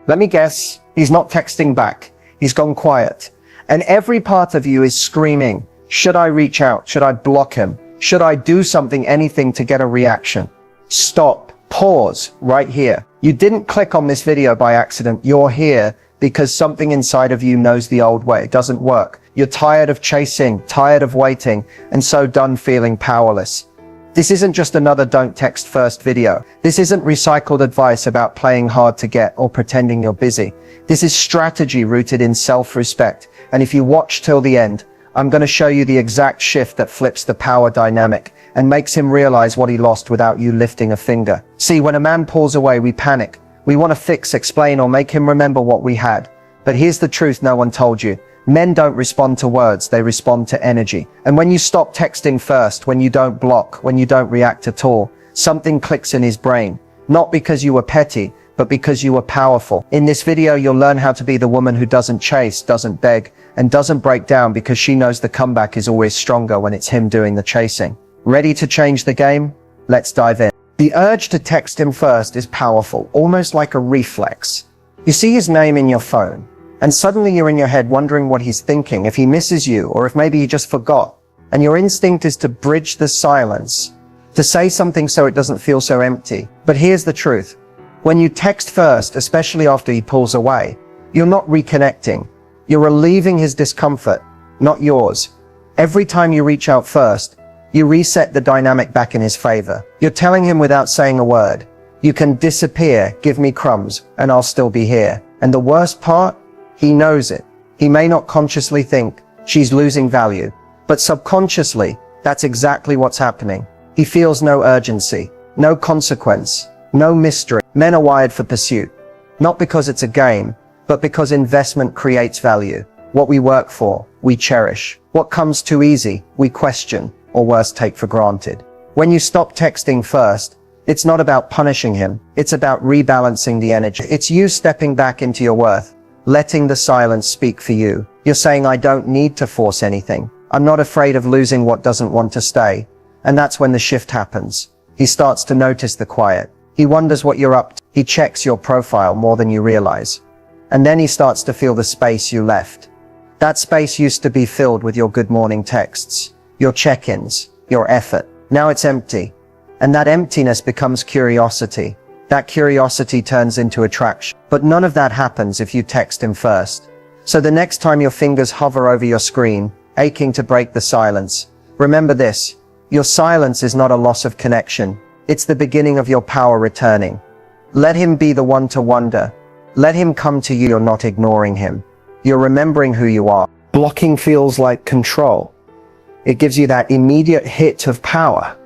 Let me guess, he's not texting back. He's gone quiet. And every part of you is screaming, should I reach out? Should I block him? Should I do something, anything to get a reaction? Stop. Pause right here. You didn't click on this video by accident. You're here because something inside of you knows the old way. It doesn't work. You're tired of chasing, tired of waiting, and so done feeling powerless. This isn't just another don't text first video. This isn't recycled advice about playing hard to get or pretending you're busy. This is strategy rooted in self-respect. And if you watch till the end, I'm going to show you the exact shift that flips the power dynamic and makes him realize what he lost without you lifting a finger. See, when a man pulls away, we panic. We want to fix, explain, or make him remember what we had. But here's the truth no one told you. Men don't respond to words, they respond to energy. And when you stop texting first, when you don't block, when you don't react at all, something clicks in his brain. Not because you were petty, but because you were powerful. In this video, you'll learn how to be the woman who doesn't chase, doesn't beg, and doesn't break down because she knows the comeback is always stronger when it's him doing the chasing. Ready to change the game? Let's dive in. The urge to text him first is powerful, almost like a reflex. You see his name in your phone, and suddenly you're in your head wondering what he's thinking, if he misses you, or if maybe he just forgot. And your instinct is to bridge the silence, to say something so it doesn't feel so empty. But here's the truth. When you text first, especially after he pulls away, you're not reconnecting. You're relieving his discomfort, not yours. Every time you reach out first, you reset the dynamic back in his favor. You're telling him without saying a word, you can disappear, give me crumbs, and I'll still be here. And the worst part? He knows it. He may not consciously think she's losing value, but subconsciously, that's exactly what's happening. He feels no urgency, no consequence, no mystery. Men are wired for pursuit, not because it's a game, but because investment creates value. What we work for, we cherish. What comes too easy, we question, or worse, take for granted. When you stop texting first, it's not about punishing him. It's about rebalancing the energy. It's you stepping back into your worth, letting the silence speak for you. You're saying, I don't need to force anything. I'm not afraid of losing what doesn't want to stay. And that's when the shift happens. He starts to notice the quiet. He wonders what you're up to. He checks your profile more than you realize. And then he starts to feel the space you left. That space used to be filled with your good morning texts, your check-ins, your effort. Now it's empty. And that emptiness becomes curiosity. That curiosity turns into attraction. But none of that happens if you text him first. So the next time your fingers hover over your screen, aching to break the silence, remember this. Your silence is not a loss of connection. It's the beginning of your power returning. Let him be the one to wonder. Let him come to you. You're not ignoring him. You're remembering who you are. Blocking feels like control. It gives you that immediate hit of power,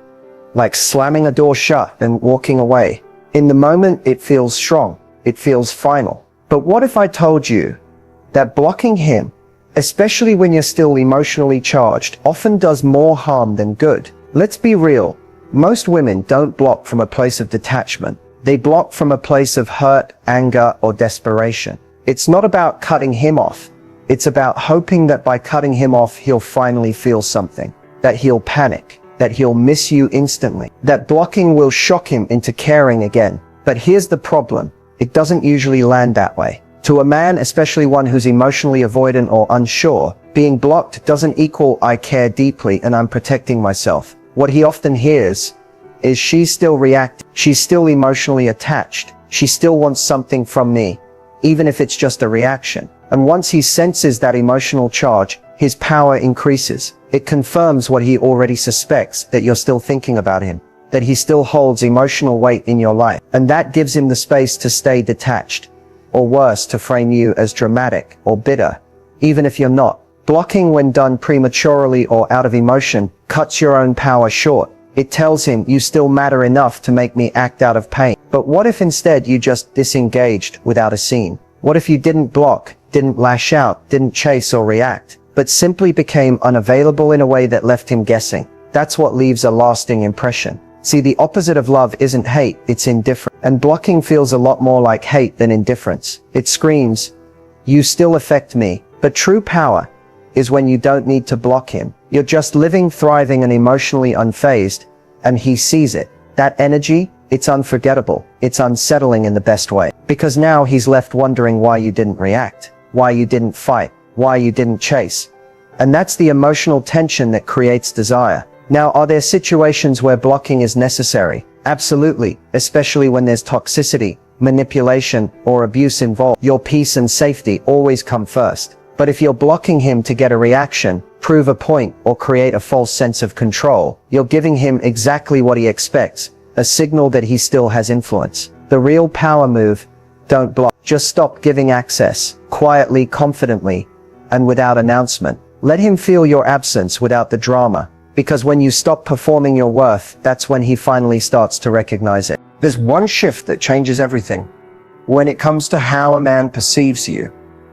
like slamming a door shut and walking away. In the moment, it feels strong. It feels final. But what if I told you that blocking him, especially when you're still emotionally charged, often does more harm than good? Let's be real. Most women don't block from a place of detachment. They block from a place of hurt, anger, or desperation. It's not about cutting him off. It's about hoping that by cutting him off, he'll finally feel something, that he'll panic, that he'll miss you instantly, that blocking will shock him into caring again. But here's the problem. It doesn't usually land that way. To a man, especially one who's emotionally avoidant or unsure, being blocked doesn't equal I care deeply and I'm protecting myself. What he often hears is she's still reacting. She's still emotionally attached. She still wants something from me, even if it's just a reaction. And once he senses that emotional charge, his power increases. It confirms what he already suspects, that you're still thinking about him, that he still holds emotional weight in your life. And that gives him the space to stay detached, or worse, to frame you as dramatic or bitter, even if you're not. Blocking, when done prematurely or out of emotion, cuts your own power short. It tells him, you still matter enough to make me act out of pain. But what if instead you just disengaged without a scene? What if you didn't block, didn't lash out, didn't chase or react, but simply became unavailable in a way that left him guessing? That's what leaves a lasting impression. See, the opposite of love isn't hate, it's indifference. And blocking feels a lot more like hate than indifference. It screams, you still affect me. But true power is when you don't need to block him. You're just living, thriving, and emotionally unfazed, and he sees it. That energy, It's unforgettable. It's unsettling in the best way. Because now he's left wondering why you didn't react, why you didn't fight, why you didn't chase. And that's the emotional tension that creates desire. Now, are there situations where blocking is necessary? Absolutely, especially when there's toxicity, manipulation, or abuse involved. Your peace and safety always come first. But if you're blocking him to get a reaction, prove a point, or create a false sense of control, you're giving him exactly what he expects, a signal that he still has influence. The real power move: don't block. Just stop giving access, quietly, confidently, and without announcement. Let him feel your absence without the drama, because when you stop performing your worth, that's when he finally starts to recognize it. There's one shift that changes everything. When it comes to how a man perceives you,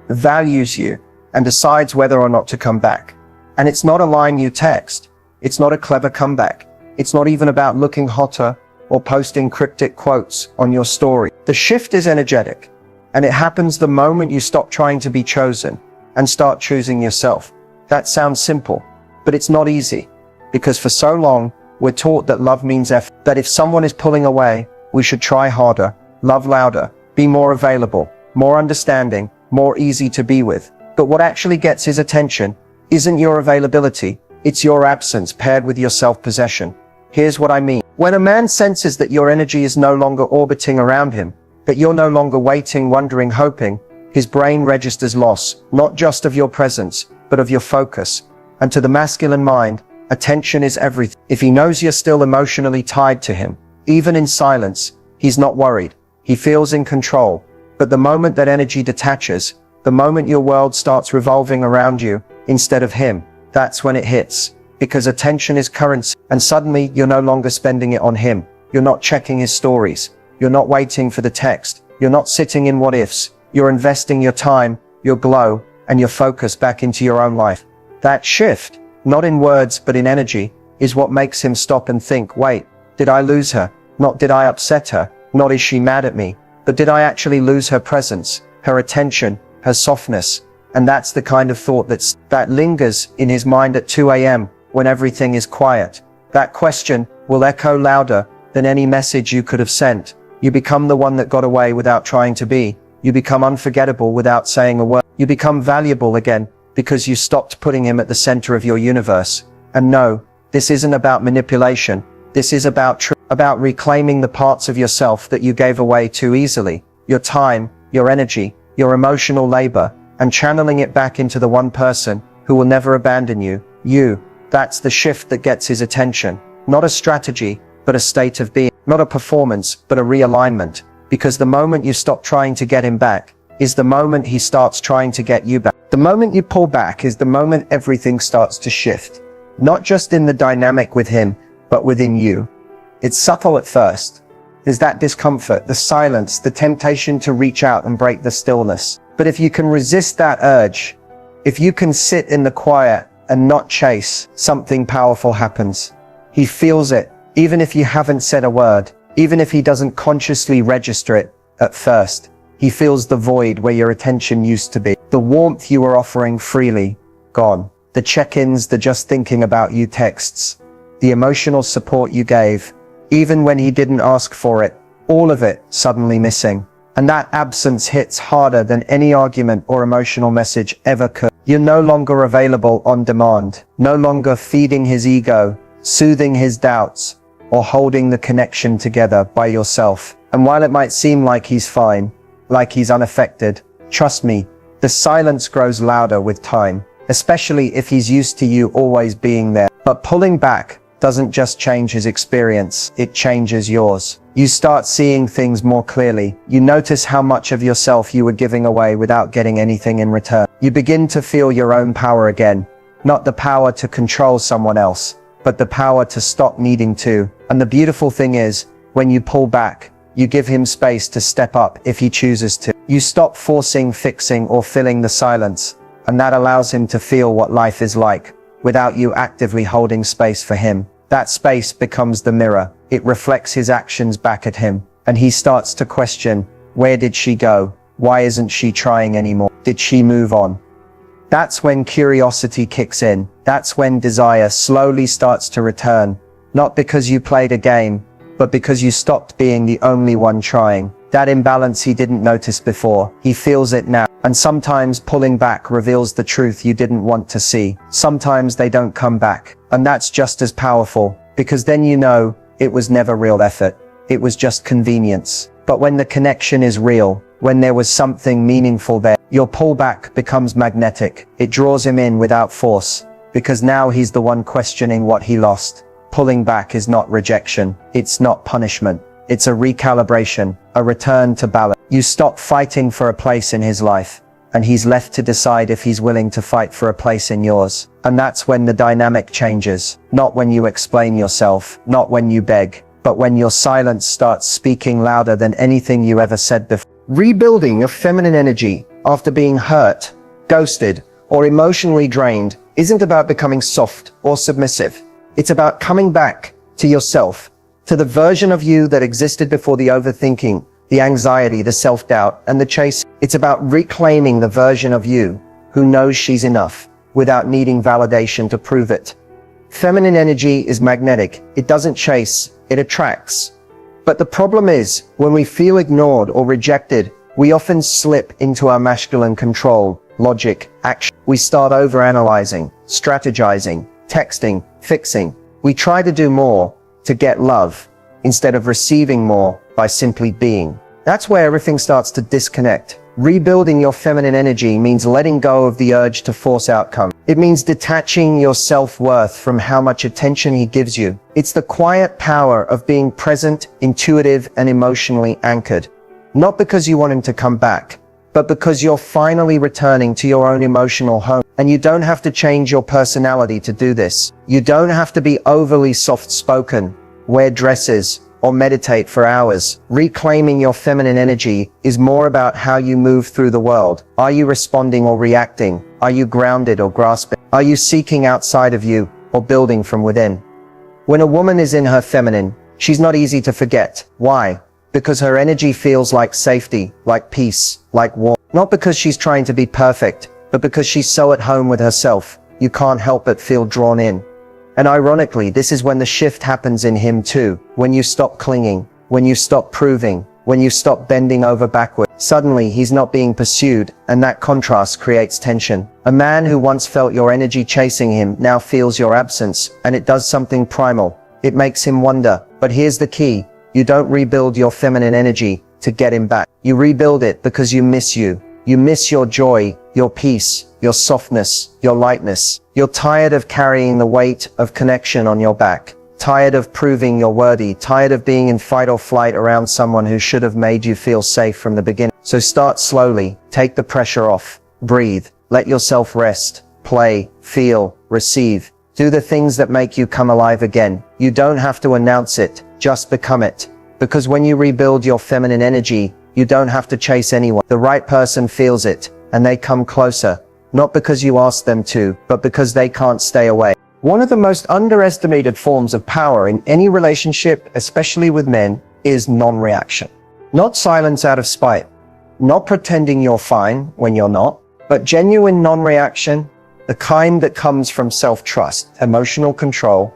values you, and decides whether or not to come back. And it's not a line you text. It's not a clever comeback. It's not even about looking hotter or posting cryptic quotes on your story. The shift is energetic, and it happens the moment you stop trying to be chosen and start choosing yourself. That sounds simple, but it's not easy, because for so long, we're taught that love means effort, that if someone is pulling away, we should try harder, love louder, be more available, more understanding, more easy to be with. But what actually gets his attention isn't your availability, it's your absence paired with your self-possession. Here's what I mean. When a man senses that your energy is no longer orbiting around him, that you're no longer waiting, wondering, hoping, his brain registers loss, not just of your presence, but of your focus. And to the masculine mind, attention is everything. If he knows you're still emotionally tied to him, even in silence, he's not worried. He feels in control. But the moment that energy detaches, the moment your world starts revolving around you instead of him, that's when it hits. Because attention is currency, and suddenly you're no longer spending it on him. You're not checking his stories. You're not waiting for the text. You're not sitting in what ifs. You're investing your time, your glow, and your focus back into your own life. That shift, not in words but in energy, is what makes him stop and think, wait, did I lose her? Not did I upset her? Not is she mad at me? But did I actually lose her presence, her attention, her softness? And that's the kind of thought that lingers in his mind at 2 a.m. when everything is quiet. That question will echo louder than any message you could have sent. You become the one that got away without trying to be. You become unforgettable without saying a word. You become valuable again because you stopped putting him at the center of your universe. And no, this isn't about manipulation. This is about reclaiming the parts of yourself that you gave away too easily. Your time, your energy, your emotional labor, and channeling it back into the one person who will never abandon you, you. That's the shift that gets his attention. Not a strategy, but a state of being. Not a performance, but a realignment. Because the moment you stop trying to get him back is the moment he starts trying to get you back. The moment you pull back is the moment everything starts to shift. Not just in the dynamic with him, but within you. It's subtle at first. There's that discomfort, the silence, the temptation to reach out and break the stillness. But if you can resist that urge, if you can sit in the quiet and not chase, something powerful happens. He feels it, even if you haven't said a word, even if he doesn't consciously register it at first. He feels the void where your attention used to be. The warmth you were offering freely, gone. The check-ins, the just thinking about you texts, the emotional support you gave, even when he didn't ask for it, all of it suddenly missing. And that absence hits harder than any argument or emotional message ever could. You're no longer available on demand, no longer feeding his ego, soothing his doubts, or holding the connection together by yourself. And while it might seem like he's fine, like he's unaffected, trust me, the silence grows louder with time, especially if he's used to you always being there. But pulling back doesn't just change his experience, it changes yours. You start seeing things more clearly. You notice how much of yourself you were giving away without getting anything in return. You begin to feel your own power again. Not the power to control someone else, but the power to stop needing to. And the beautiful thing is, when you pull back, you give him space to step up if he chooses to. You stop forcing, fixing, or filling the silence, and that allows him to feel what life is like, without you actively holding space for him. That space becomes the mirror. It reflects his actions back at him, and he starts to question, where did she go? Why isn't she trying anymore? Did she move on? That's when curiosity kicks in. That's when desire slowly starts to return. Not because you played a game, but because you stopped being the only one trying. That imbalance he didn't notice before, he feels it now. And sometimes pulling back reveals the truth you didn't want to see. Sometimes they don't come back. And that's just as powerful, because then you know it was never real effort. It was just convenience. But when the connection is real, when there was something meaningful there, your pullback becomes magnetic. It draws him in without force, because now he's the one questioning what he lost. Pulling back is not rejection. It's not punishment. It's a recalibration, a return to balance. You stop fighting for a place in his life, and he's left to decide if he's willing to fight for a place in yours. And that's when the dynamic changes. Not when you explain yourself, not when you beg, but when your silence starts speaking louder than anything you ever said before. Rebuilding your feminine energy after being hurt, ghosted, or emotionally drained isn't about becoming soft or submissive. It's about coming back to yourself, to the version of you that existed before the overthinking, the anxiety, the self-doubt, and the chase. It's about reclaiming the version of you who knows she's enough without needing validation to prove it. Feminine energy is magnetic. It doesn't chase, it attracts. But the problem is, when we feel ignored or rejected, we often slip into our masculine control, logic, action. We start overanalyzing, strategizing, texting, fixing. We try to do more to get love instead of receiving more by simply being. That's where everything starts to disconnect. Rebuilding your feminine energy means letting go of the urge to force outcome. It means detaching your self-worth from how much attention he gives you. It's the quiet power of being present, intuitive, and emotionally anchored. Not because you want him to come back, but because you're finally returning to your own emotional home. And you don't have to change your personality to do this. You don't have to be overly soft-spoken, wear dresses, or meditate for hours. Reclaiming your feminine energy is more about how you move through the world. Are you responding or reacting? Are you grounded or grasping? Are you seeking outside of you or building from within? When a woman is in her feminine, she's not easy to forget. Why? Because her energy feels like safety, like peace, like warmth. Not because she's trying to be perfect, but because she's so at home with herself, you can't help but feel drawn in. And ironically, this is when the shift happens in him too. When you stop clinging, when you stop proving, when you stop bending over backward. Suddenly, he's not being pursued, and that contrast creates tension. A man who once felt your energy chasing him now feels your absence, and it does something primal. It makes him wonder. But here's the key. You don't rebuild your feminine energy to get him back. You rebuild it because you miss you. You miss your joy, your peace, your softness, your lightness. You're tired of carrying the weight of connection on your back. Tired of proving you're worthy. Tired of being in fight or flight around someone who should have made you feel safe from the beginning. So start slowly. Take the pressure off. Breathe. Let yourself rest. Play. Feel. Receive. Do the things that make you come alive again. You don't have to announce it. Just become it. Because when you rebuild your feminine energy, you don't have to chase anyone. The right person feels it, and they come closer. Not because you ask them to, but because they can't stay away. One of the most underestimated forms of power in any relationship, especially with men, is non-reaction. Not silence out of spite. Not pretending you're fine when you're not, but genuine non-reaction, the kind that comes from self-trust, emotional control,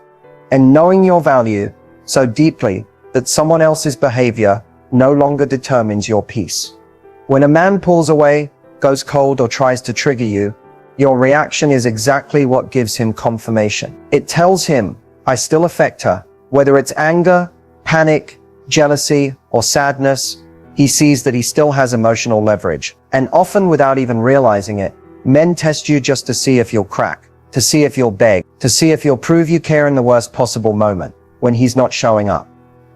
and knowing your value so deeply that someone else's behavior no longer determines your peace. When a man pulls away, goes cold, or tries to trigger you, your reaction is exactly what gives him confirmation. It tells him, I still affect her. Whether it's anger, panic, jealousy, or sadness, he sees that he still has emotional leverage. And often without even realizing it, men test you just to see if you'll crack, to see if you'll beg, to see if you'll prove you care in the worst possible moment, when he's not showing up.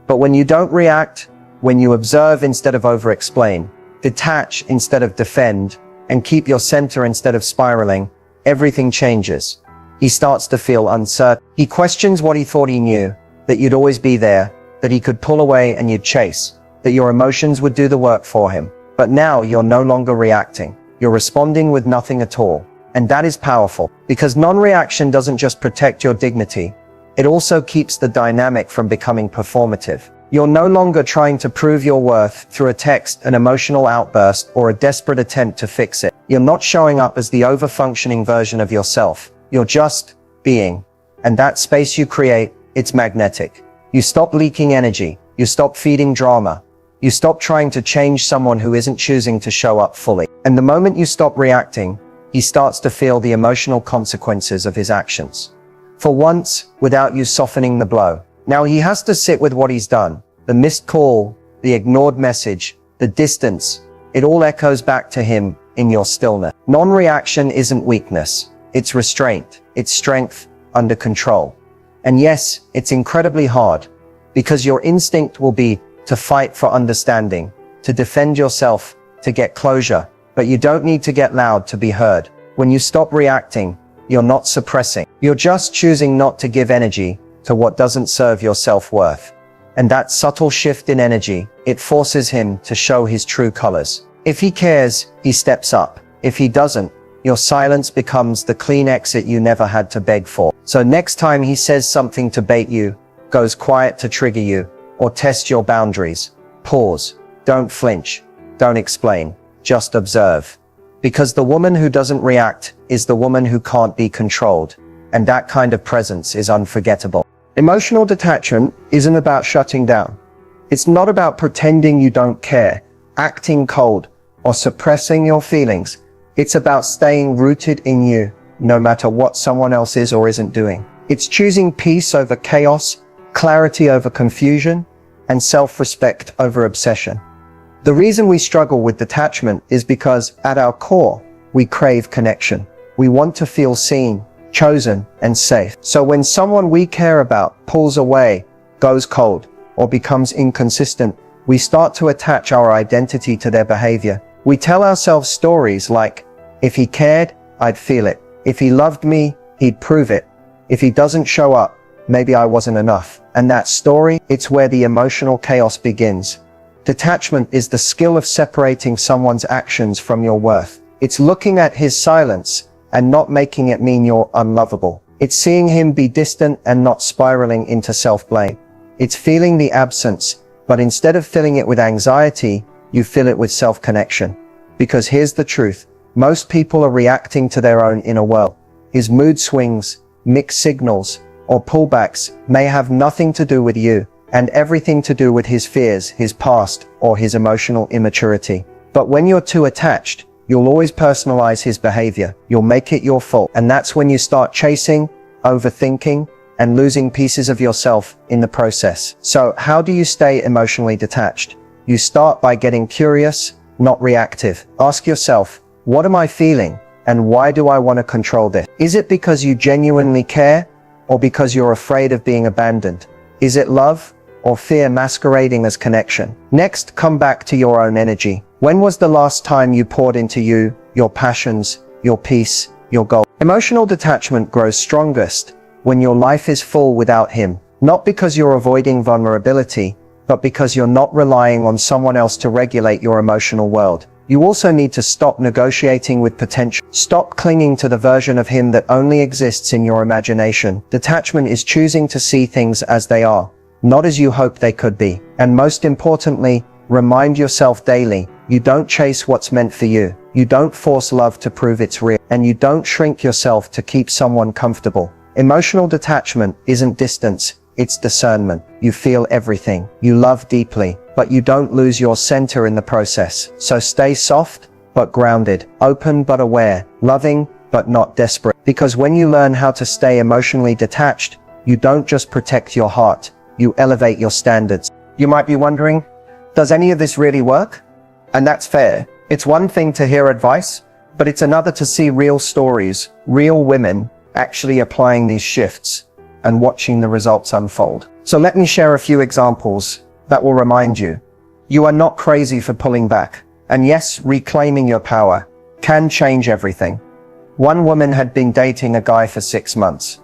But when you don't react, when you observe instead of over-explain, detach instead of defend, and keep your center instead of spiraling, everything changes. He starts to feel uncertain. He questions what he thought he knew, that you'd always be there, that he could pull away and you'd chase, that your emotions would do the work for him. But now you're no longer reacting. You're responding with nothing at all. And that is powerful, because non-reaction doesn't just protect your dignity, it also keeps the dynamic from becoming performative. You're no longer trying to prove your worth through a text, an emotional outburst, or a desperate attempt to fix it. You're not showing up as the over-functioning version of yourself. You're just being. And that space you create, it's magnetic. You stop leaking energy. You stop feeding drama. You stop trying to change someone who isn't choosing to show up fully. And the moment you stop reacting, he starts to feel the emotional consequences of his actions. For once, without you softening the blow. Now he has to sit with what he's done. The missed call, the ignored message, the distance. It all echoes back to him in your stillness. Non-reaction isn't weakness. It's restraint. It's strength under control. And yes, it's incredibly hard, because your instinct will be to fight for understanding, to defend yourself, to get closure. But you don't need to get loud to be heard. When you stop reacting, you're not suppressing. You're just choosing not to give energy to what doesn't serve your self-worth. And that subtle shift in energy, it forces him to show his true colors. If he cares, he steps up. If he doesn't, your silence becomes the clean exit you never had to beg for. So next time he says something to bait you, goes quiet to trigger you, or test your boundaries, pause. Don't flinch. Don't explain. Just observe. Because the woman who doesn't react is the woman who can't be controlled. And that kind of presence is unforgettable. Emotional detachment isn't about shutting down. It's not about pretending you don't care, acting cold, or suppressing your feelings. It's about staying rooted in you, no matter what someone else is or isn't doing. It's choosing peace over chaos, clarity over confusion, and self-respect over obsession. The reason we struggle with detachment is because, at our core, we crave connection. We want to feel seen, chosen, and safe. So when someone we care about pulls away, goes cold, or becomes inconsistent, we start to attach our identity to their behavior. We tell ourselves stories like, if he cared, I'd feel it. If he loved me, he'd prove it. If he doesn't show up, maybe I wasn't enough. And that story, it's where the emotional chaos begins. Detachment is the skill of separating someone's actions from your worth. It's looking at his silence and not making it mean you're unlovable. It's seeing him be distant and not spiraling into self-blame. It's feeling the absence, but instead of filling it with anxiety, you fill it with self-connection. Because here's the truth. Most people are reacting to their own inner world. His mood swings, mixed signals, or pullbacks may have nothing to do with you, and everything to do with his fears, his past, or his emotional immaturity. But when you're too attached, you'll always personalize his behavior. You'll make it your fault. And that's when you start chasing, overthinking, and losing pieces of yourself in the process. So how do you stay emotionally detached? You start by getting curious, not reactive. Ask yourself, what am I feeling? And why do I want to control this? Is it because you genuinely care, or because you're afraid of being abandoned? Is it love, or fear masquerading as connection? Next, come back to your own energy. When was the last time you poured into you, your passions, your peace, your goal? Emotional detachment grows strongest when your life is full without him. Not because you're avoiding vulnerability, but because you're not relying on someone else to regulate your emotional world. You also need to stop negotiating with potential. Stop clinging to the version of him that only exists in your imagination. Detachment is choosing to see things as they are, not as you hope they could be. And most importantly, remind yourself daily, you don't chase what's meant for you. You don't force love to prove it's real. And you don't shrink yourself to keep someone comfortable. Emotional detachment isn't distance, it's discernment. You feel everything. You love deeply, but you don't lose your center in the process. So stay soft, but grounded. Open, but aware. Loving, but not desperate. Because when you learn how to stay emotionally detached, you don't just protect your heart, you elevate your standards. You might be wondering, does any of this really work? And that's fair. It's one thing to hear advice, but it's another to see real stories, real women actually applying these shifts and watching the results unfold. So let me share a few examples that will remind you, you are not crazy for pulling back. And yes, reclaiming your power can change everything. One woman had been dating a guy for 6 months.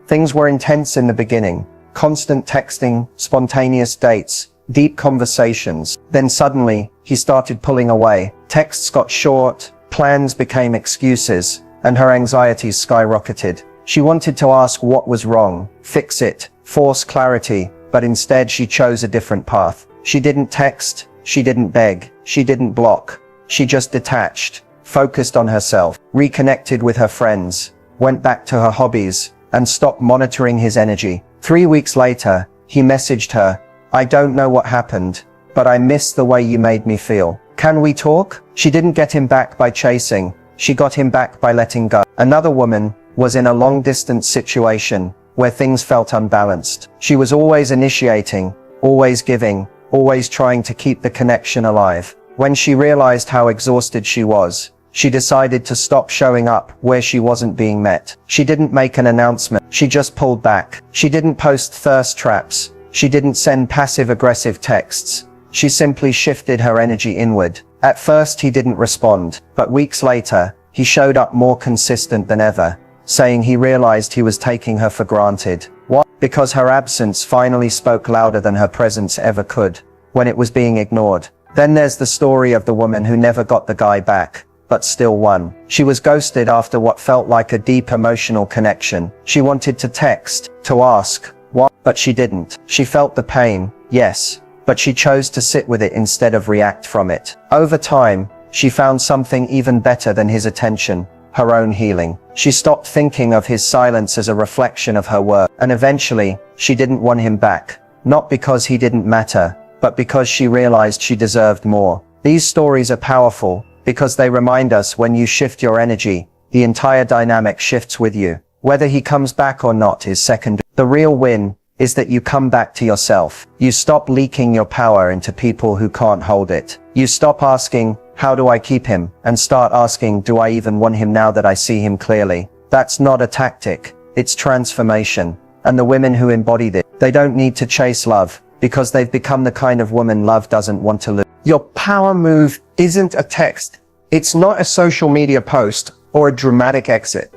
Things were intense in the beginning, constant texting, spontaneous dates, deep conversations. Then suddenly, he started pulling away. Texts got short, plans became excuses, and her anxieties skyrocketed. She wanted to ask what was wrong, fix it, force clarity, but instead she chose a different path. She didn't text, she didn't beg, she didn't block. She just detached, focused on herself, reconnected with her friends, went back to her hobbies, and stopped monitoring his energy. 3 weeks later, He messaged her, "I don't know what happened, but I miss the way you made me feel. Can we talk?" She didn't get him back by chasing. She got him back by letting go. Another woman was in a long-distance situation where things felt unbalanced. She was always initiating, always giving, always trying to keep the connection alive. When she realized how exhausted she was, she decided to stop showing up where she wasn't being met. She didn't make an announcement. She just pulled back. She didn't post thirst traps. She didn't send passive-aggressive texts. She simply shifted her energy inward. At first he didn't respond, but weeks later, he showed up more consistent than ever, saying he realized he was taking her for granted. Why? Because her absence finally spoke louder than her presence ever could, when it was being ignored. Then there's the story of the woman who never got the guy back, but still won. She was ghosted after what felt like a deep emotional connection. She wanted to text, to ask why, but she didn't. She felt the pain, yes, but she chose to sit with it instead of react from it. Over time, she found something even better than his attention, her own healing. She stopped thinking of his silence as a reflection of her worth, and eventually, she didn't want him back. Not because he didn't matter, but because she realized she deserved more. These stories are powerful, because they remind us when you shift your energy, the entire dynamic shifts with you. Whether he comes back or not is secondary. The real win is that you come back to yourself. You stop leaking your power into people who can't hold it. You stop asking, "How do I keep him?" and start asking, "Do I even want him now that I see him clearly?" That's not a tactic, it's transformation. And the women who embody this, they don't need to chase love, because they've become the kind of woman love doesn't want to lose. Your power move isn't a text. It's not a social media post or a dramatic exit.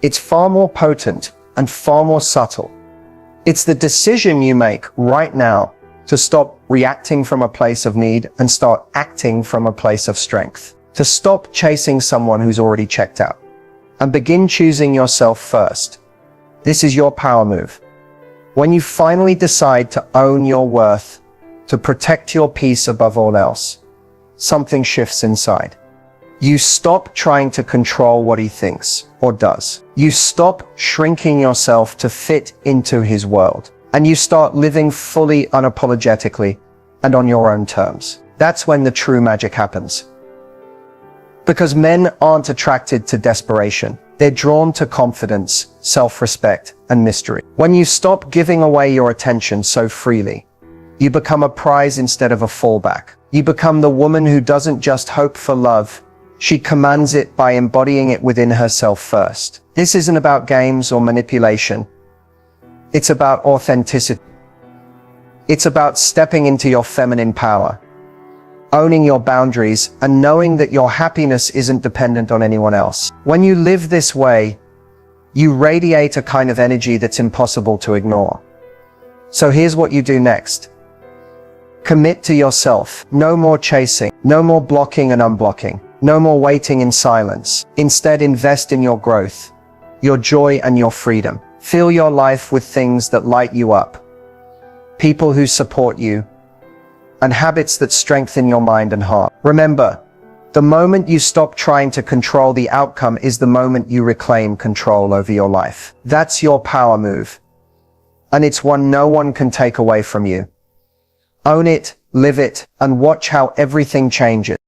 It's far more potent and far more subtle. It's the decision you make right now to stop reacting from a place of need and start acting from a place of strength. To stop chasing someone who's already checked out and begin choosing yourself first. This is your power move. When you finally decide to own your worth, to protect your peace above all else, something shifts inside. You stop trying to control what he thinks or does. You stop shrinking yourself to fit into his world. And you start living fully unapologetically and on your own terms. That's when the true magic happens. Because men aren't attracted to desperation. They're drawn to confidence, self-respect, and mystery. When you stop giving away your attention so freely, you become a prize instead of a fallback. You become the woman who doesn't just hope for love, she commands it by embodying it within herself first. This isn't about games or manipulation. It's about authenticity. It's about stepping into your feminine power, owning your boundaries, and knowing that your happiness isn't dependent on anyone else. When you live this way, you radiate a kind of energy that's impossible to ignore. So here's what you do next. Commit to yourself. No more chasing. No more blocking and unblocking. No more waiting in silence. Instead, invest in your growth, your joy, and your freedom. Fill your life with things that light you up, people who support you, and habits that strengthen your mind and heart. Remember, the moment you stop trying to control the outcome is the moment you reclaim control over your life. That's your power move, and it's one no one can take away from you. Own it, live it, and watch how everything changes.